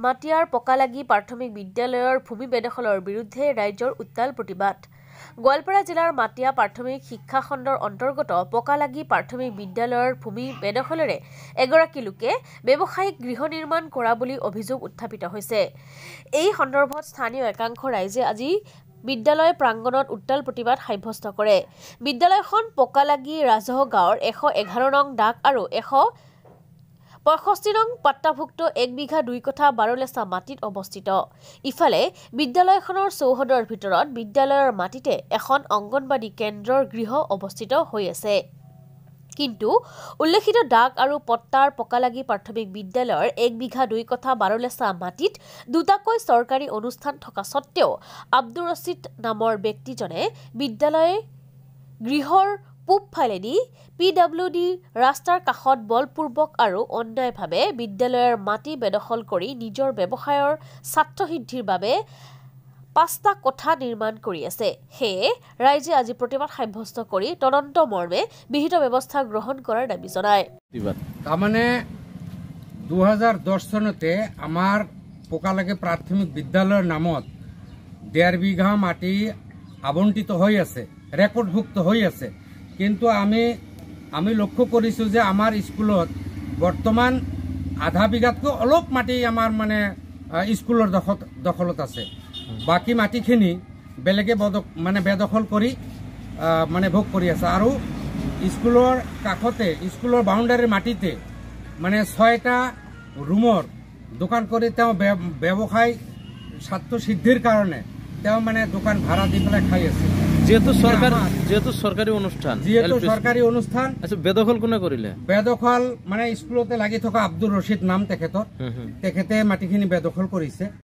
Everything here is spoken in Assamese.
মাটিয়াৰ পকালাগি প্ৰাথমিক বিদ্যালয়ৰ ভূমি বেদখলৰ বিৰুদ্ধে ৰাজ্যৰ উত্তাল প্ৰতিবাদ। গোৱালপাৰা জিলাৰ মাটিয়া প্ৰাথমিক শিক্ষা খণ্ডৰ অন্তৰ্গত পকালাগি প্ৰাথমিক বিদ্যালয়ৰ ভূমি বেদখলেৰে এগৰাকী লোকে ব্যৱসায়িক গৃহ নিৰ্মাণ কৰা বুলি অভিযোগ উত্থাপিত হৈছে। এই সন্দৰ্ভত স্থানীয় একাংশ ৰাইজে আজি বিদ্যালয় প্ৰাংগণত উত্তাল প্ৰতিবাদ সাব্যস্ত কৰে। বিদ্যালয়খন পকালাগি ৰাজহ গাঁৱৰ 111 নং ডাক আৰু 165 নং পাট্টাভুক্ত 1 বিঘা 2 কঠা 12 লেচা মাটিত অৱস্থিত। ইফালে বিদ্যালয়খনৰ চৌহদৰ ভিতৰত বিদ্যালয়ৰ মাটিতে এখন অংগনবাদী কেন্দ্ৰৰ গৃহ অৱস্থিত হৈ আছে। কিন্তু উল্লেখিত ডাক আৰু পট্টাৰ পকালাগি প্ৰাথমিক বিদ্যালয়ৰ 1 বিঘা 2 কঠা 12 লেচা মাটিত দুটাকৈ চৰকাৰী অনুষ্ঠান থকা সত্ত্বেও আব্দুৰ ৰছিদ নামৰ ব্যক্তিজনে বিদ্যালয় গৃহৰ পূব ফালেদি PWD ৰাস্তাৰ কাষত বলপূৰ্বক আৰু অন্যায়ভাৱে বিদ্যালয়ৰ মাটি বেদখল কৰি নিজৰ ব্যৱসায়ৰ স্বাৰ্থসিদ্ধিৰ বাবে 5টা কোঠা নিৰ্মাণ কৰি আছে। সেয়ে ৰাইজে আজি প্ৰতিবাদ সাব্যস্ত কৰি তদন্ত মৰ্মে বিহিত ব্যৱস্থা গ্ৰহণ কৰাৰ দাবী জনায়। তাৰমানে 2010 চনতে আমাৰ পকালাগি প্ৰাথমিক বিদ্যালয়ৰ নামত 1.5 বিঘা মাটি আবণ্টিত হৈ আছে, ৰেকৰ্ডভুক্ত হৈ আছে। কিন্তু আমি লক্ষ্য কৰিছোঁ যে আমাৰ স্কুলত বৰ্তমান আধা বিঘাতকৈ অলপ মাটি আমাৰ মানে স্কুলৰ দখলত আছে। বাকী মাটিখিনি বেলেগে বেদখল কৰি মানে ভোগ কৰি আছে। আৰু স্কুলৰ কাষতে স্কুলৰ বাউণ্ডাৰীৰ মাটিতে মানে 6টা ৰুমৰ দোকান কৰি তেওঁ ব্যৱসায় স্বাৰ্থ সিদ্ধিৰ কাৰণে তেওঁ মানে দোকান ভাড়া দি পেলাই খাই আছে। যেহেতু সৰকাৰি অনুষ্ঠান বেদখল কোনে কৰিলে? বেদখল মানে স্কুলতে লাগি থকা আব্দুৰ ৰছিদ নাম তেখেতে মাটিখিনি বেদখল কৰিছে।